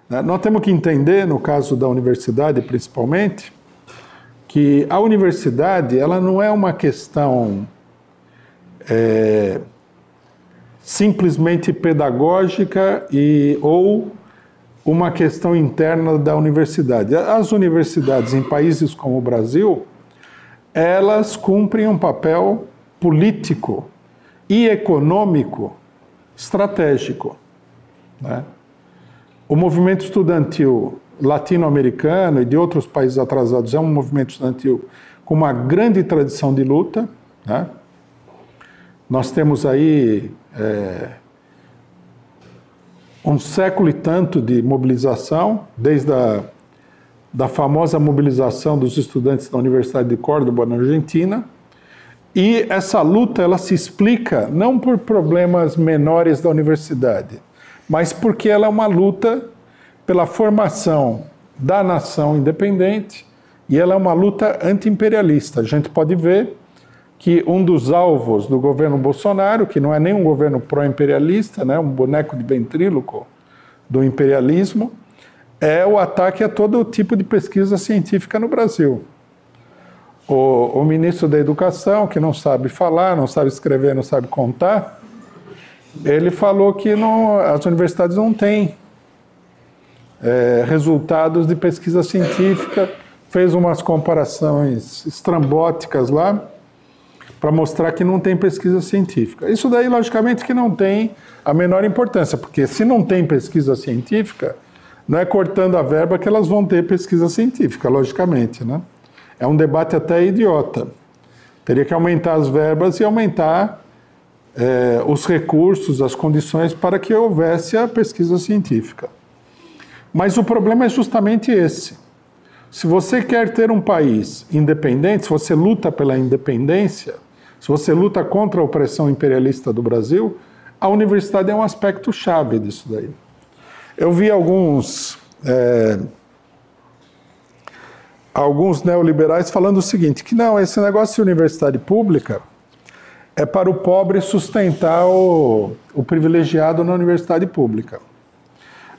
Nós temos que entender, no caso da universidade principalmente, que a universidade ela não é uma questão simplesmente pedagógica ou uma questão interna da universidade. As universidades em países como o Brasil, elas cumprem um papel político e econômico estratégico, né? O movimento estudantil latino-americano e de outros países atrasados é um movimento estudantil com uma grande tradição de luta, né? Nós temos aí um século e tanto de mobilização, desde da famosa mobilização dos estudantes da Universidade de Córdoba, na Argentina, e essa luta ela se explica não por problemas menores da universidade, mas porque ela é uma luta pela formação da nação independente e ela é uma luta anti-imperialista. A gente pode ver que um dos alvos do governo Bolsonaro, que não é nem um governo pró-imperialista, né, um boneco de ventríloco do imperialismo, é o ataque a todo tipo de pesquisa científica no Brasil. O ministro da Educação, que não sabe falar, não sabe escrever, não sabe contar, ele falou que as universidades não têm resultados de pesquisa científica, fez umas comparações estrambóticas lá, para mostrar que não tem pesquisa científica. Isso daí, logicamente, que não tem a menor importância, porque se não tem pesquisa científica, não é cortando a verba que elas vão ter pesquisa científica, logicamente, né? É um debate até idiota. Teria que aumentar as verbas e aumentar os recursos, as condições para que houvesse a pesquisa científica. Mas o problema é justamente esse. Se você quer ter um país independente, se você luta pela independência, se você luta contra a opressão imperialista do Brasil, a universidade é um aspecto chave disso daí. Eu vi alguns neoliberais falando o seguinte, que não, esse negócio de universidade pública é para o pobre sustentar o privilegiado na universidade pública.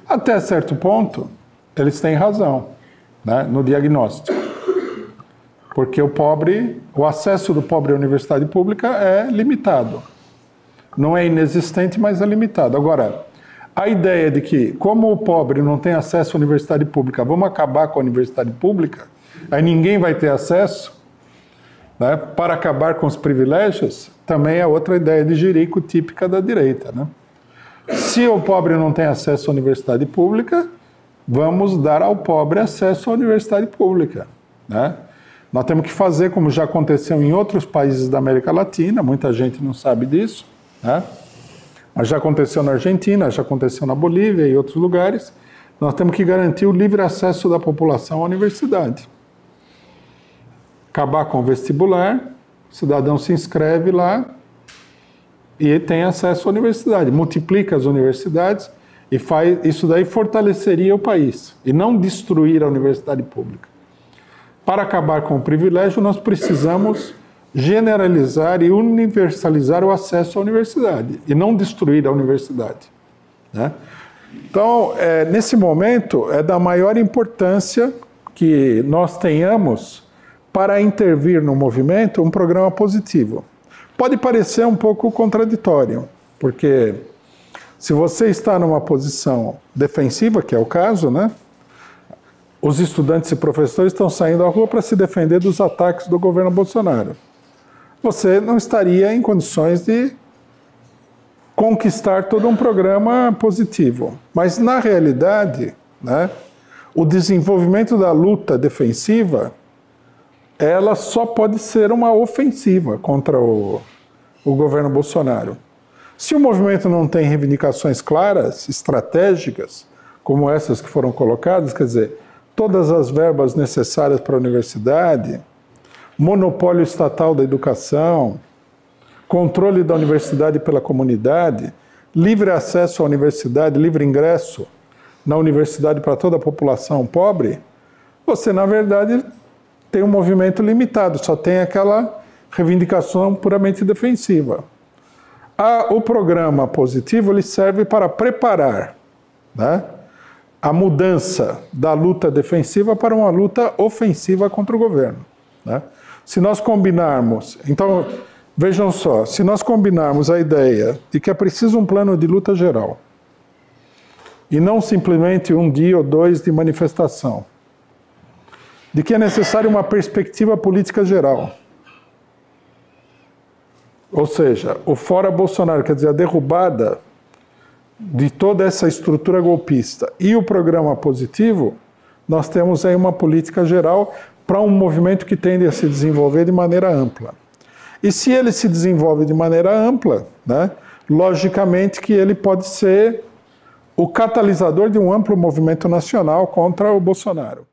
Até certo ponto, eles têm razão, né, no diagnóstico. Porque o acesso do pobre à universidade pública é limitado. Não é inexistente, mas é limitado. Agora, a ideia de que, como o pobre não tem acesso à universidade pública, vamos acabar com a universidade pública, aí ninguém vai ter acesso, né, para acabar com os privilégios, também é outra ideia de jirico típica da direita, né? Se o pobre não tem acesso à universidade pública, vamos dar ao pobre acesso à universidade pública, né? Nós temos que fazer, como já aconteceu em outros países da América Latina, muita gente não sabe disso, né? Mas já aconteceu na Argentina, já aconteceu na Bolívia e outros lugares. Nós temos que garantir o livre acesso da população à universidade. Acabar com o vestibular, o cidadão se inscreve lá e tem acesso à universidade. Multiplica as universidades e isso daí fortaleceria o país e não destruir a universidade pública. Para acabar com o privilégio, nós precisamos generalizar e universalizar o acesso à universidade e não destruir a universidade, né? Então, nesse momento, é da maior importância que nós tenhamos para intervir no movimento um programa positivo. Pode parecer um pouco contraditório, porque se você está numa posição defensiva, que é o caso, né? Os estudantes e professores estão saindo à rua para se defender dos ataques do governo Bolsonaro. Você não estaria em condições de conquistar todo um programa positivo. Mas, na realidade, né, o desenvolvimento da luta defensiva, ela só pode ser uma ofensiva contra o governo Bolsonaro. Se o movimento não tem reivindicações claras, estratégicas, como essas que foram colocadas, quer dizer, todas as verbas necessárias para a universidade, monopólio estatal da educação, controle da universidade pela comunidade, livre acesso à universidade, livre ingresso na universidade para toda a população pobre, você, na verdade, tem um movimento limitado, só tem aquela reivindicação puramente defensiva. O programa positivo ele serve para preparar, né, a mudança da luta defensiva para uma luta ofensiva contra o governo, né? Se nós combinarmos, então, vejam só, se nós combinarmos a ideia de que é preciso um plano de luta geral, e não simplesmente um dia ou dois de manifestação, de que é necessária uma perspectiva política geral, ou seja, o fora Bolsonaro, quer dizer, a derrubada de toda essa estrutura golpista e o programa positivo, nós temos aí uma política geral para um movimento que tende a se desenvolver de maneira ampla. E se ele se desenvolve de maneira ampla, né, logicamente que ele pode ser o catalisador de um amplo movimento nacional contra o Bolsonaro.